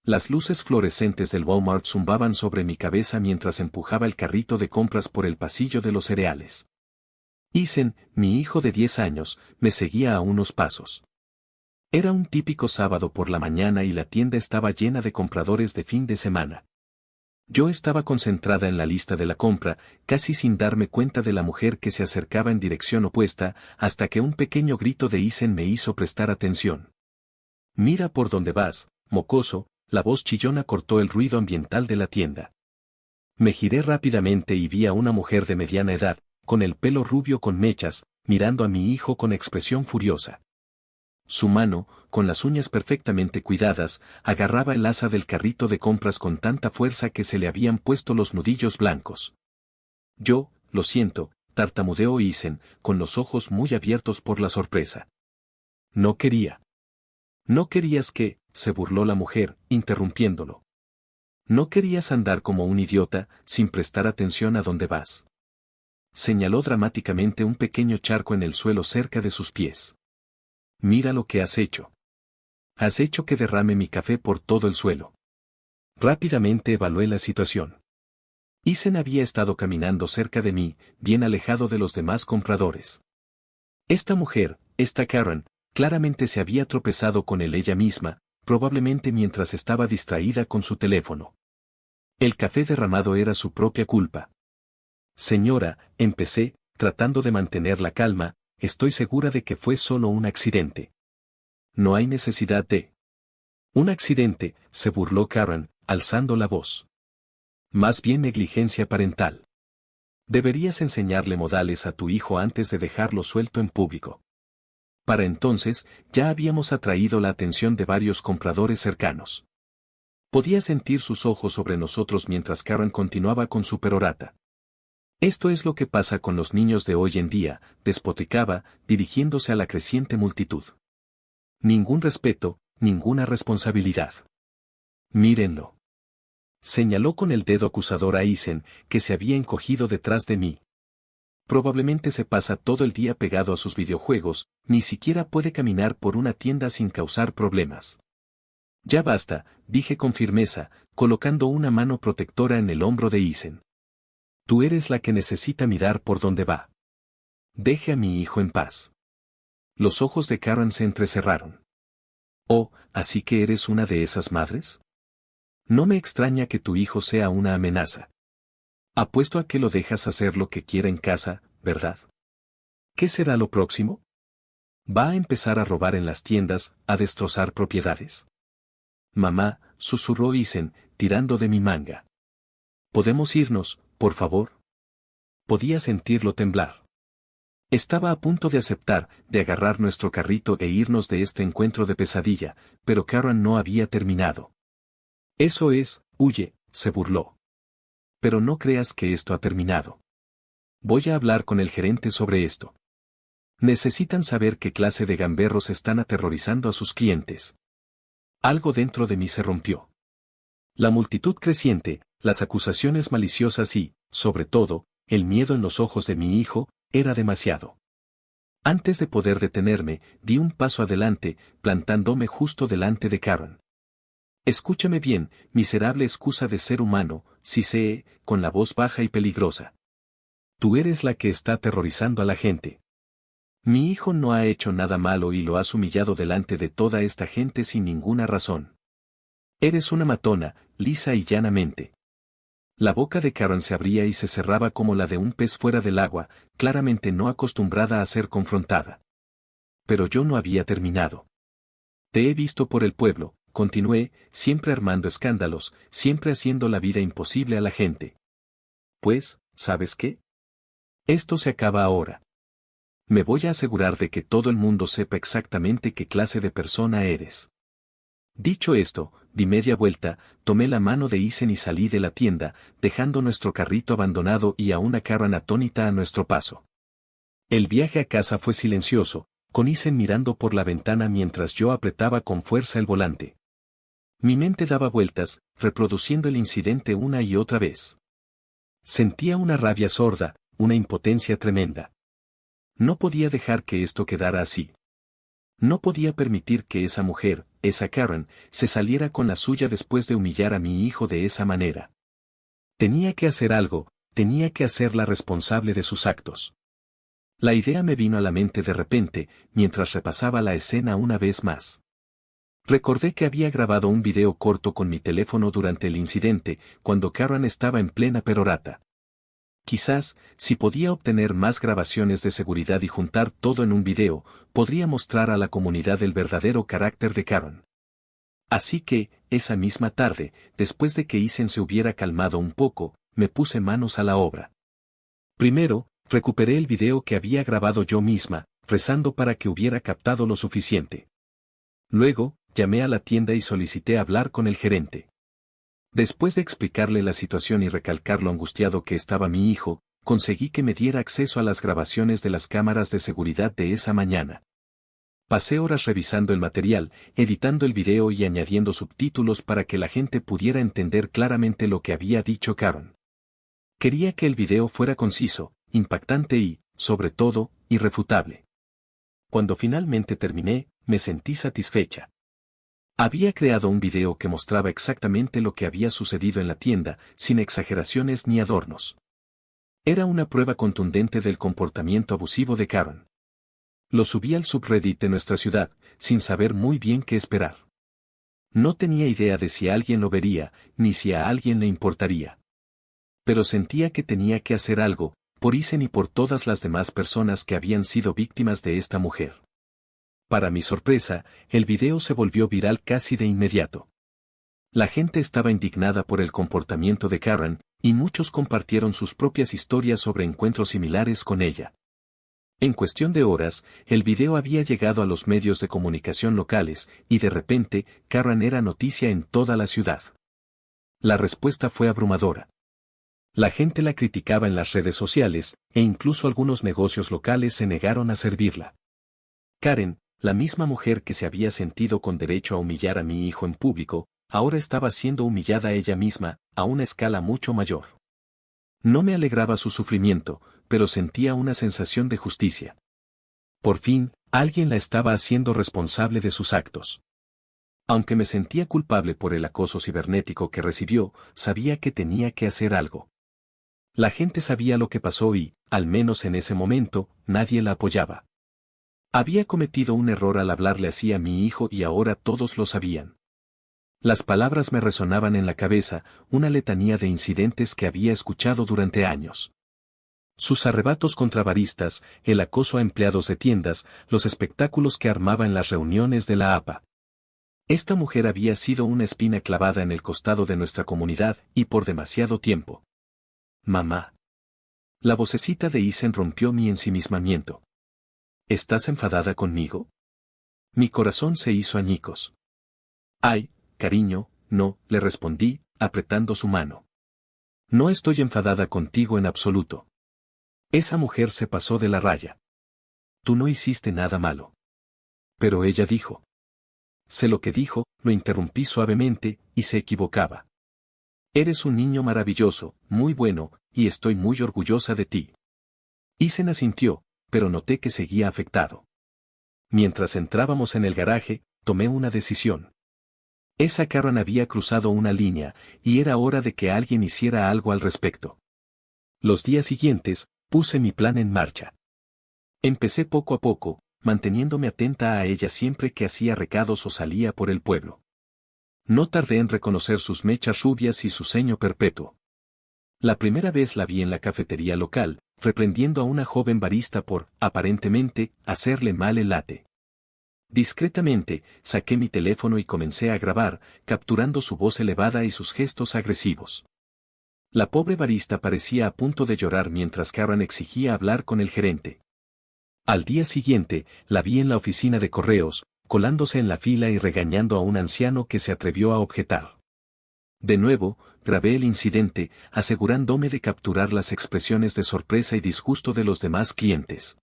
Las luces fluorescentes del Walmart zumbaban sobre mi cabeza mientras empujaba el carrito de compras por el pasillo de los cereales. Ethan, mi hijo de 10 años, me seguía a unos pasos. Era un típico sábado por la mañana y la tienda estaba llena de compradores de fin de semana. Yo estaba concentrada en la lista de la compra, casi sin darme cuenta de la mujer que se acercaba en dirección opuesta, hasta que un pequeño grito de Ethan me hizo prestar atención. «Mira por dónde vas, mocoso», la voz chillona cortó el ruido ambiental de la tienda. Me giré rápidamente y vi a una mujer de mediana edad, con el pelo rubio con mechas, mirando a mi hijo con expresión furiosa. Su mano, con las uñas perfectamente cuidadas, agarraba el asa del carrito de compras con tanta fuerza que se le habían puesto los nudillos blancos. Yo, lo siento, tartamudeó Ethan, con los ojos muy abiertos por la sorpresa. No quería. No querías que, se burló la mujer, interrumpiéndolo. No querías andar como un idiota, sin prestar atención a dónde vas. Señaló dramáticamente un pequeño charco en el suelo cerca de sus pies. Mira lo que has hecho. Has hecho que derrame mi café por todo el suelo. Rápidamente evalué la situación. Ethan había estado caminando cerca de mí, bien alejado de los demás compradores. Esta mujer, esta Karen, claramente se había tropezado con él ella misma, probablemente mientras estaba distraída con su teléfono. El café derramado era su propia culpa. Señora, empecé, tratando de mantener la calma, estoy segura de que fue solo un accidente. No hay necesidad de... Un accidente, se burló Karen, alzando la voz. Más bien negligencia parental. Deberías enseñarle modales a tu hijo antes de dejarlo suelto en público. Para entonces, ya habíamos atraído la atención de varios compradores cercanos. Podía sentir sus ojos sobre nosotros mientras Karen continuaba con su perorata. Esto es lo que pasa con los niños de hoy en día, despotricaba, dirigiéndose a la creciente multitud. Ningún respeto, ninguna responsabilidad. Mírenlo. Señaló con el dedo acusador a Ethan, que se había encogido detrás de mí. Probablemente se pasa todo el día pegado a sus videojuegos, ni siquiera puede caminar por una tienda sin causar problemas. Ya basta, dije con firmeza, colocando una mano protectora en el hombro de Ethan. Tú eres la que necesita mirar por dónde va. Deje a mi hijo en paz. Los ojos de Karen se entrecerraron. Oh, ¿así que eres una de esas madres? No me extraña que tu hijo sea una amenaza. Apuesto a que lo dejas hacer lo que quiera en casa, ¿verdad? ¿Qué será lo próximo? ¿Va a empezar a robar en las tiendas, a destrozar propiedades? Mamá, susurró Ethan, tirando de mi manga. ¿Podemos irnos, por favor? Podía sentirlo temblar. Estaba a punto de aceptar, de agarrar nuestro carrito e irnos de este encuentro de pesadilla, pero Karen no había terminado. Eso es, huye, se burló. Pero no creas que esto ha terminado. Voy a hablar con el gerente sobre esto. Necesitan saber qué clase de gamberros están aterrorizando a sus clientes. Algo dentro de mí se rompió. La multitud creciente, las acusaciones maliciosas y, sobre todo, el miedo en los ojos de mi hijo, era demasiado. Antes de poder detenerme, di un paso adelante, plantándome justo delante de Karen. Escúchame bien, miserable excusa de ser humano, siseé, con la voz baja y peligrosa. Tú eres la que está aterrorizando a la gente. Mi hijo no ha hecho nada malo y lo has humillado delante de toda esta gente sin ninguna razón. Eres una matona, lisa y llanamente. La boca de Karen se abría y se cerraba como la de un pez fuera del agua, claramente no acostumbrada a ser confrontada. Pero yo no había terminado. Te he visto por el pueblo, continué, siempre armando escándalos, siempre haciendo la vida imposible a la gente. Pues, ¿sabes qué? Esto se acaba ahora. Me voy a asegurar de que todo el mundo sepa exactamente qué clase de persona eres. Dicho esto, di media vuelta, tomé la mano de Ethan y salí de la tienda, dejando nuestro carrito abandonado y a una Karen atónita a nuestro paso. El viaje a casa fue silencioso, con Ethan mirando por la ventana mientras yo apretaba con fuerza el volante. Mi mente daba vueltas, reproduciendo el incidente una y otra vez. Sentía una rabia sorda, una impotencia tremenda. No podía dejar que esto quedara así. No podía permitir que esa mujer, esa Karen, se saliera con la suya después de humillar a mi hijo de esa manera. Tenía que hacer algo, tenía que hacerla responsable de sus actos. La idea me vino a la mente de repente, mientras repasaba la escena una vez más. Recordé que había grabado un video corto con mi teléfono durante el incidente, cuando Karen estaba en plena perorata. Quizás, si podía obtener más grabaciones de seguridad y juntar todo en un video, podría mostrar a la comunidad el verdadero carácter de Karen. Así que, esa misma tarde, después de que Isen se hubiera calmado un poco, me puse manos a la obra. Primero, recuperé el video que había grabado yo misma, rezando para que hubiera captado lo suficiente. Luego, llamé a la tienda y solicité hablar con el gerente. Después de explicarle la situación y recalcar lo angustiado que estaba mi hijo, conseguí que me diera acceso a las grabaciones de las cámaras de seguridad de esa mañana. Pasé horas revisando el material, editando el video y añadiendo subtítulos para que la gente pudiera entender claramente lo que había dicho Karen. Quería que el video fuera conciso, impactante y, sobre todo, irrefutable. Cuando finalmente terminé, me sentí satisfecha. Había creado un video que mostraba exactamente lo que había sucedido en la tienda, sin exageraciones ni adornos. Era una prueba contundente del comportamiento abusivo de Karen. Lo subí al subreddit de nuestra ciudad, sin saber muy bien qué esperar. No tenía idea de si alguien lo vería, ni si a alguien le importaría. Pero sentía que tenía que hacer algo, por Isen y por todas las demás personas que habían sido víctimas de esta mujer. Para mi sorpresa, el video se volvió viral casi de inmediato. La gente estaba indignada por el comportamiento de Karen, y muchos compartieron sus propias historias sobre encuentros similares con ella. En cuestión de horas, el video había llegado a los medios de comunicación locales, y de repente, Karen era noticia en toda la ciudad. La respuesta fue abrumadora. La gente la criticaba en las redes sociales, e incluso algunos negocios locales se negaron a servirla. Karen, la misma mujer que se había sentido con derecho a humillar a mi hijo en público, ahora estaba siendo humillada ella misma, a una escala mucho mayor. No me alegraba su sufrimiento, pero sentía una sensación de justicia. Por fin, alguien la estaba haciendo responsable de sus actos. Aunque me sentía culpable por el acoso cibernético que recibió, sabía que tenía que hacer algo. La gente sabía lo que pasó y, al menos en ese momento, nadie la apoyaba. Había cometido un error al hablarle así a mi hijo y ahora todos lo sabían. Las palabras me resonaban en la cabeza, una letanía de incidentes que había escuchado durante años. Sus arrebatos contra baristas, el acoso a empleados de tiendas, los espectáculos que armaba en las reuniones de la APA. Esta mujer había sido una espina clavada en el costado de nuestra comunidad y por demasiado tiempo. Mamá. La vocecita de Isen rompió mi ensimismamiento. ¿Estás enfadada conmigo? Mi corazón se hizo añicos. Ay, cariño, no, le respondí, apretando su mano. No estoy enfadada contigo en absoluto. Esa mujer se pasó de la raya. Tú no hiciste nada malo. Pero ella dijo. Sé lo que dijo, lo interrumpí suavemente, y se equivocaba. Eres un niño maravilloso, muy bueno, y estoy muy orgullosa de ti. Isen asintió, pero noté que seguía afectado. Mientras entrábamos en el garaje, tomé una decisión. Esa Karen había cruzado una línea, y era hora de que alguien hiciera algo al respecto. Los días siguientes, puse mi plan en marcha. Empecé poco a poco, manteniéndome atenta a ella siempre que hacía recados o salía por el pueblo. No tardé en reconocer sus mechas rubias y su ceño perpetuo. La primera vez la vi en la cafetería local, reprendiendo a una joven barista por, aparentemente, hacerle mal el latte. Discretamente, saqué mi teléfono y comencé a grabar, capturando su voz elevada y sus gestos agresivos. La pobre barista parecía a punto de llorar mientras Karen exigía hablar con el gerente. Al día siguiente, la vi en la oficina de correos, colándose en la fila y regañando a un anciano que se atrevió a objetar. De nuevo, grabé el incidente, asegurándome de capturar las expresiones de sorpresa y disgusto de los demás clientes.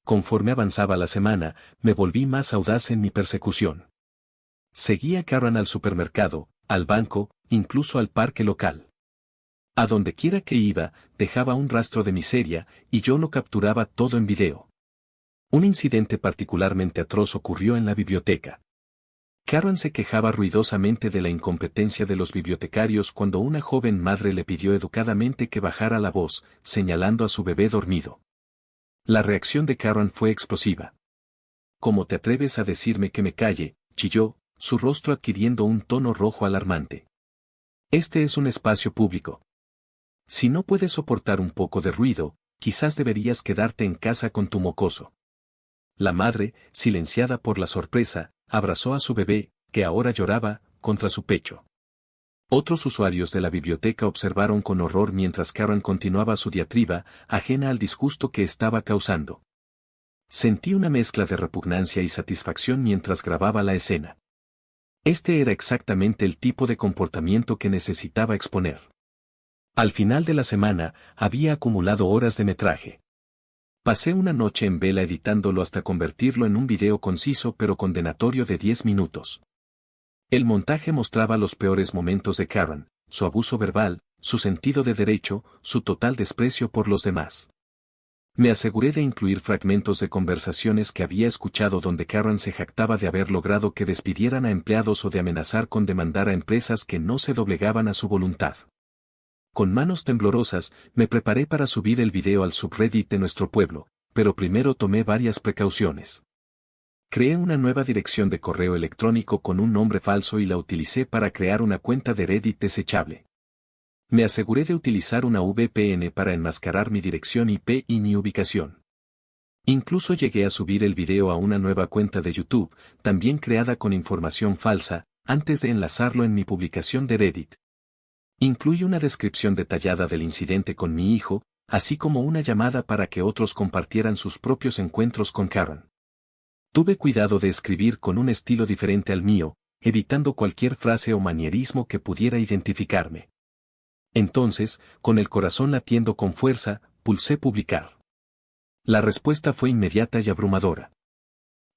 Conforme avanzaba la semana, me volví más audaz en mi persecución. Seguí a Karen al supermercado, al banco, incluso al parque local. A donde quiera que iba, dejaba un rastro de miseria, y yo lo capturaba todo en video. Un incidente particularmente atroz ocurrió en la biblioteca. Karen se quejaba ruidosamente de la incompetencia de los bibliotecarios cuando una joven madre le pidió educadamente que bajara la voz, señalando a su bebé dormido. La reacción de Karen fue explosiva. «¿Cómo te atreves a decirme que me calle?», chilló, su rostro adquiriendo un tono rojo alarmante. «Este es un espacio público. Si no puedes soportar un poco de ruido, quizás deberías quedarte en casa con tu mocoso». La madre, silenciada por la sorpresa, abrazó a su bebé, que ahora lloraba, contra su pecho. Otros usuarios de la biblioteca observaron con horror mientras Karen continuaba su diatriba, ajena al disgusto que estaba causando. Sentí una mezcla de repugnancia y satisfacción mientras grababa la escena. Este era exactamente el tipo de comportamiento que necesitaba exponer. Al final de la semana, había acumulado horas de metraje. Pasé una noche en vela editándolo hasta convertirlo en un video conciso pero condenatorio de 10 minutos. El montaje mostraba los peores momentos de Karen, su abuso verbal, su sentido de derecho, su total desprecio por los demás. Me aseguré de incluir fragmentos de conversaciones que había escuchado donde Karen se jactaba de haber logrado que despidieran a empleados o de amenazar con demandar a empresas que no se doblegaban a su voluntad. Con manos temblorosas, me preparé para subir el video al subreddit de nuestro pueblo, pero primero tomé varias precauciones. Creé una nueva dirección de correo electrónico con un nombre falso y la utilicé para crear una cuenta de Reddit desechable. Me aseguré de utilizar una VPN para enmascarar mi dirección IP y mi ubicación. Incluso llegué a subir el video a una nueva cuenta de YouTube, también creada con información falsa, antes de enlazarlo en mi publicación de Reddit. Incluí una descripción detallada del incidente con mi hijo, así como una llamada para que otros compartieran sus propios encuentros con Karen. Tuve cuidado de escribir con un estilo diferente al mío, evitando cualquier frase o manierismo que pudiera identificarme. Entonces, con el corazón latiendo con fuerza, pulsé publicar. La respuesta fue inmediata y abrumadora.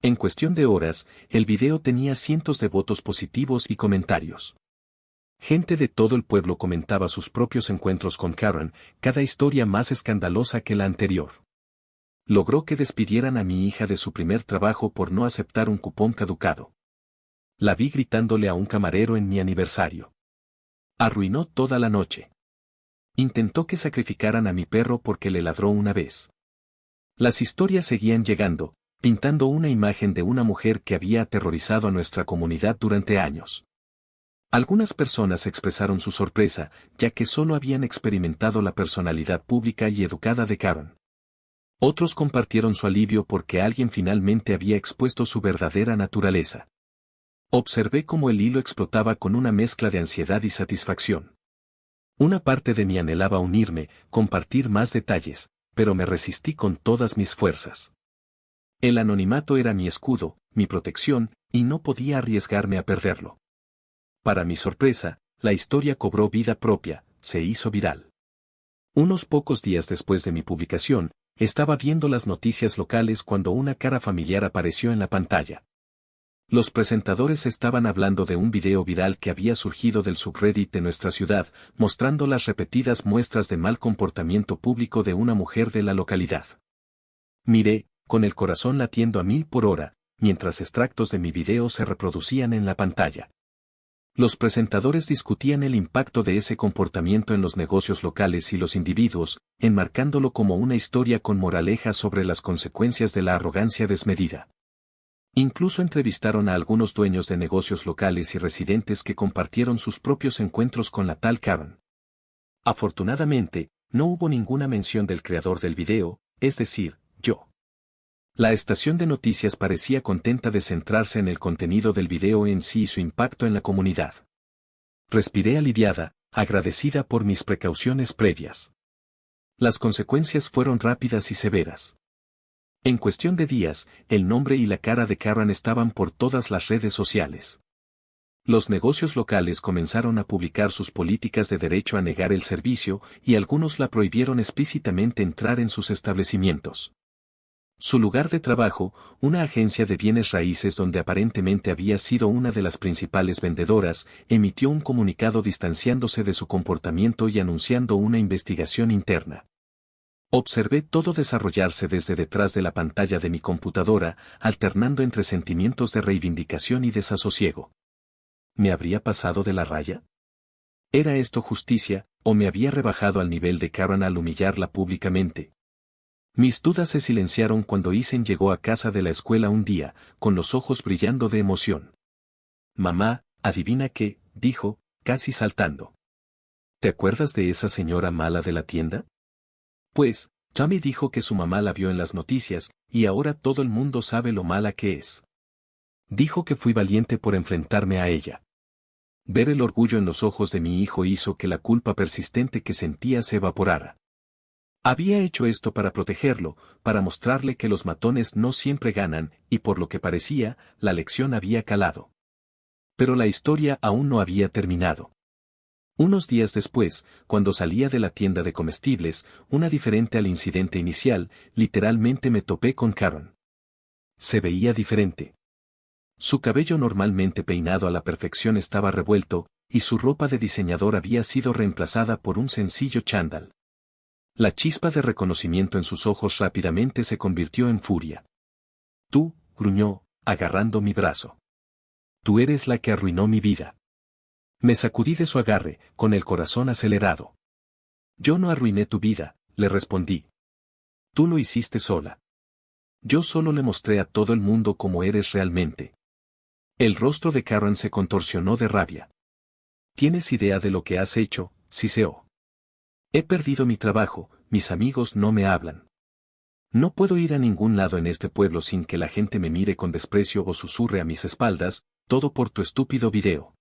En cuestión de horas, el video tenía cientos de votos positivos y comentarios. Gente de todo el pueblo comentaba sus propios encuentros con Karen, cada historia más escandalosa que la anterior. Logró que despidieran a mi hija de su primer trabajo por no aceptar un cupón caducado. La vi gritándole a un camarero en mi aniversario. Arruinó toda la noche. Intentó que sacrificaran a mi perro porque le ladró una vez. Las historias seguían llegando, pintando una imagen de una mujer que había aterrorizado a nuestra comunidad durante años. Algunas personas expresaron su sorpresa, ya que solo habían experimentado la personalidad pública y educada de Karen. Otros compartieron su alivio porque alguien finalmente había expuesto su verdadera naturaleza. Observé cómo el hilo explotaba con una mezcla de ansiedad y satisfacción. Una parte de mí anhelaba unirme, compartir más detalles, pero me resistí con todas mis fuerzas. El anonimato era mi escudo, mi protección, y no podía arriesgarme a perderlo. Para mi sorpresa, la historia cobró vida propia, se hizo viral. Unos pocos días después de mi publicación, estaba viendo las noticias locales cuando una cara familiar apareció en la pantalla. Los presentadores estaban hablando de un video viral que había surgido del subreddit de nuestra ciudad, mostrando las repetidas muestras de mal comportamiento público de una mujer de la localidad. Miré, con el corazón latiendo a 1000 por hora, mientras extractos de mi video se reproducían en la pantalla. Los presentadores discutían el impacto de ese comportamiento en los negocios locales y los individuos, enmarcándolo como una historia con moraleja sobre las consecuencias de la arrogancia desmedida. Incluso entrevistaron a algunos dueños de negocios locales y residentes que compartieron sus propios encuentros con la tal Karen. Afortunadamente, no hubo ninguna mención del creador del video, es decir, yo. La estación de noticias parecía contenta de centrarse en el contenido del video en sí y su impacto en la comunidad. Respiré aliviada, agradecida por mis precauciones previas. Las consecuencias fueron rápidas y severas. En cuestión de días, el nombre y la cara de Karen estaban por todas las redes sociales. Los negocios locales comenzaron a publicar sus políticas de derecho a negar el servicio y algunos la prohibieron explícitamente entrar en sus establecimientos. Su lugar de trabajo, una agencia de bienes raíces donde aparentemente había sido una de las principales vendedoras, emitió un comunicado distanciándose de su comportamiento y anunciando una investigación interna. Observé todo desarrollarse desde detrás de la pantalla de mi computadora, alternando entre sentimientos de reivindicación y desasosiego. ¿Me habría pasado de la raya? ¿Era esto justicia, o me había rebajado al nivel de Karen al humillarla públicamente? Mis dudas se silenciaron cuando Isen llegó a casa de la escuela un día, con los ojos brillando de emoción. Mamá, adivina qué, dijo, casi saltando. ¿Te acuerdas de esa señora mala de la tienda? Pues, Tommy dijo que su mamá la vio en las noticias, y ahora todo el mundo sabe lo mala que es. Dijo que fui valiente por enfrentarme a ella. Ver el orgullo en los ojos de mi hijo hizo que la culpa persistente que sentía se evaporara. Había hecho esto para protegerlo, para mostrarle que los matones no siempre ganan, y por lo que parecía, la lección había calado. Pero la historia aún no había terminado. Unos días después, cuando salía de la tienda de comestibles, una diferente al incidente inicial, literalmente me topé con Karen. Se veía diferente. Su cabello normalmente peinado a la perfección estaba revuelto, y su ropa de diseñador había sido reemplazada por un sencillo chándal. La chispa de reconocimiento en sus ojos rápidamente se convirtió en furia. Tú, gruñó, agarrando mi brazo. Tú eres la que arruinó mi vida. Me sacudí de su agarre, con el corazón acelerado. Yo no arruiné tu vida, le respondí. Tú lo hiciste sola. Yo solo le mostré a todo el mundo cómo eres realmente. El rostro de Karen se contorsionó de rabia. ¿Tienes idea de lo que has hecho, siseó? He perdido mi trabajo, mis amigos no me hablan. No puedo ir a ningún lado en este pueblo sin que la gente me mire con desprecio o susurre a mis espaldas, todo por tu estúpido video.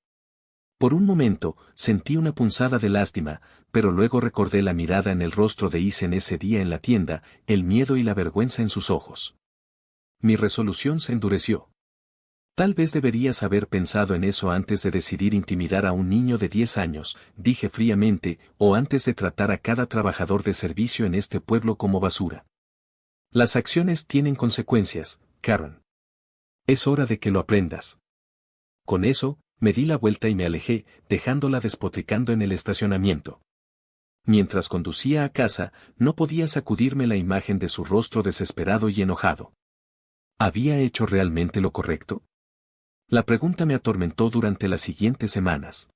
Por un momento, sentí una punzada de lástima, pero luego recordé la mirada en el rostro de Isen ese día en la tienda, el miedo y la vergüenza en sus ojos. Mi resolución se endureció. Tal vez deberías haber pensado en eso antes de decidir intimidar a un niño de 10 años, dije fríamente, o antes de tratar a cada trabajador de servicio en este pueblo como basura. Las acciones tienen consecuencias, Karen. Es hora de que lo aprendas. Con eso, me di la vuelta y me alejé, dejándola despotricando en el estacionamiento. Mientras conducía a casa, no podía sacudirme la imagen de su rostro desesperado y enojado. ¿Había hecho realmente lo correcto? La pregunta me atormentó durante las siguientes semanas.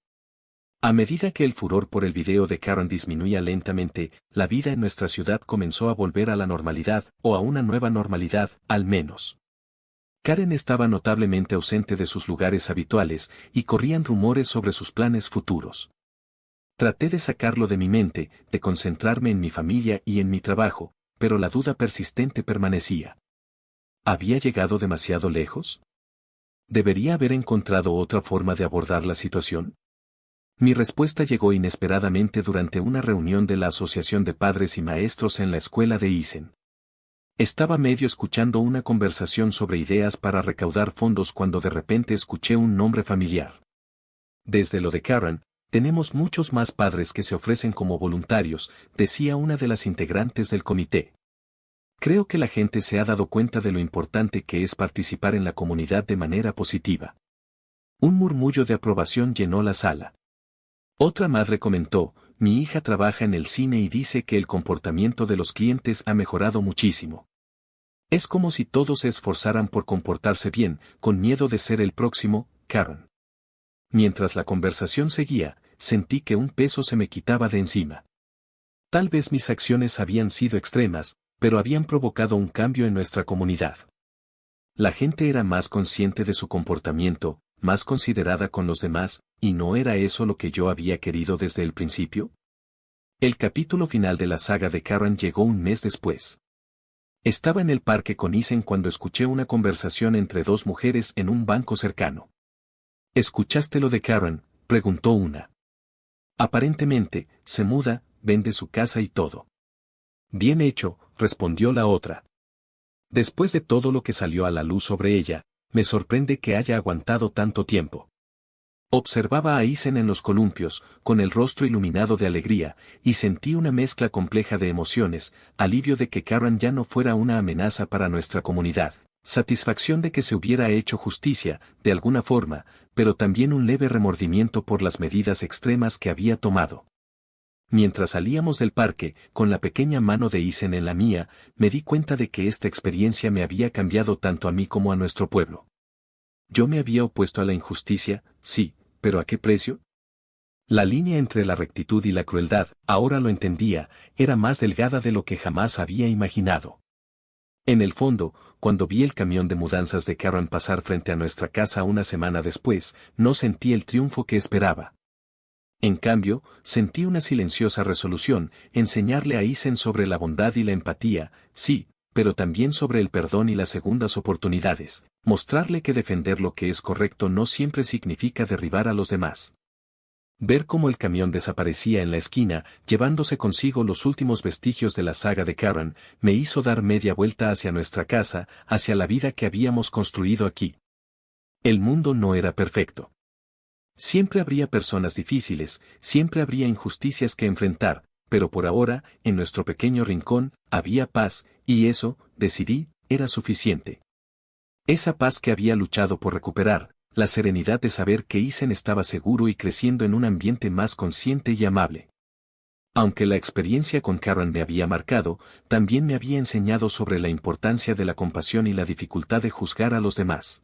A medida que el furor por el video de Karen disminuía lentamente, la vida en nuestra ciudad comenzó a volver a la normalidad, o a una nueva normalidad, al menos. Karen estaba notablemente ausente de sus lugares habituales, y corrían rumores sobre sus planes futuros. Traté de sacarlo de mi mente, de concentrarme en mi familia y en mi trabajo, pero la duda persistente permanecía. ¿Había llegado demasiado lejos? ¿Debería haber encontrado otra forma de abordar la situación? Mi respuesta llegó inesperadamente durante una reunión de la Asociación de Padres y Maestros en la escuela de Isen. Estaba medio escuchando una conversación sobre ideas para recaudar fondos cuando de repente escuché un nombre familiar. Desde lo de Karen, tenemos muchos más padres que se ofrecen como voluntarios, decía una de las integrantes del comité. Creo que la gente se ha dado cuenta de lo importante que es participar en la comunidad de manera positiva. Un murmullo de aprobación llenó la sala. Otra madre comentó, mi hija trabaja en el cine y dice que el comportamiento de los clientes ha mejorado muchísimo. Es como si todos se esforzaran por comportarse bien, con miedo de ser el próximo, Karen. Mientras la conversación seguía, sentí que un peso se me quitaba de encima. Tal vez mis acciones habían sido extremas, pero habían provocado un cambio en nuestra comunidad. La gente era más consciente de su comportamiento, más considerada con los demás, ¿y no era eso lo que yo había querido desde el principio? El capítulo final de la saga de Karen llegó un mes después. Estaba en el parque con Isen cuando escuché una conversación entre dos mujeres en un banco cercano. ¿Escuchaste lo de Karen?, preguntó una. Aparentemente, se muda, vende su casa y todo. Bien hecho, respondió la otra. Después de todo lo que salió a la luz sobre ella, me sorprende que haya aguantado tanto tiempo. Observaba a Isen en los columpios, con el rostro iluminado de alegría, y sentí una mezcla compleja de emociones, alivio de que Karen ya no fuera una amenaza para nuestra comunidad, satisfacción de que se hubiera hecho justicia, de alguna forma, pero también un leve remordimiento por las medidas extremas que había tomado. Mientras salíamos del parque, con la pequeña mano de Isen en la mía, me di cuenta de que esta experiencia me había cambiado tanto a mí como a nuestro pueblo. Yo me había opuesto a la injusticia, sí, pero ¿a qué precio? La línea entre la rectitud y la crueldad, ahora lo entendía, era más delgada de lo que jamás había imaginado. En el fondo, cuando vi el camión de mudanzas de Karen pasar frente a nuestra casa una semana después, no sentí el triunfo que esperaba. En cambio, sentí una silenciosa resolución, enseñarle a Isen sobre la bondad y la empatía, sí, pero también sobre el perdón y las segundas oportunidades, mostrarle que defender lo que es correcto no siempre significa derribar a los demás. Ver cómo el camión desaparecía en la esquina, llevándose consigo los últimos vestigios de la saga de Karen, me hizo dar media vuelta hacia nuestra casa, hacia la vida que habíamos construido aquí. El mundo no era perfecto. Siempre habría personas difíciles, siempre habría injusticias que enfrentar, pero por ahora, en nuestro pequeño rincón, había paz, y eso, decidí, era suficiente. Esa paz que había luchado por recuperar, la serenidad de saber que Isen estaba seguro y creciendo en un ambiente más consciente y amable. Aunque la experiencia con Karen me había marcado, también me había enseñado sobre la importancia de la compasión y la dificultad de juzgar a los demás.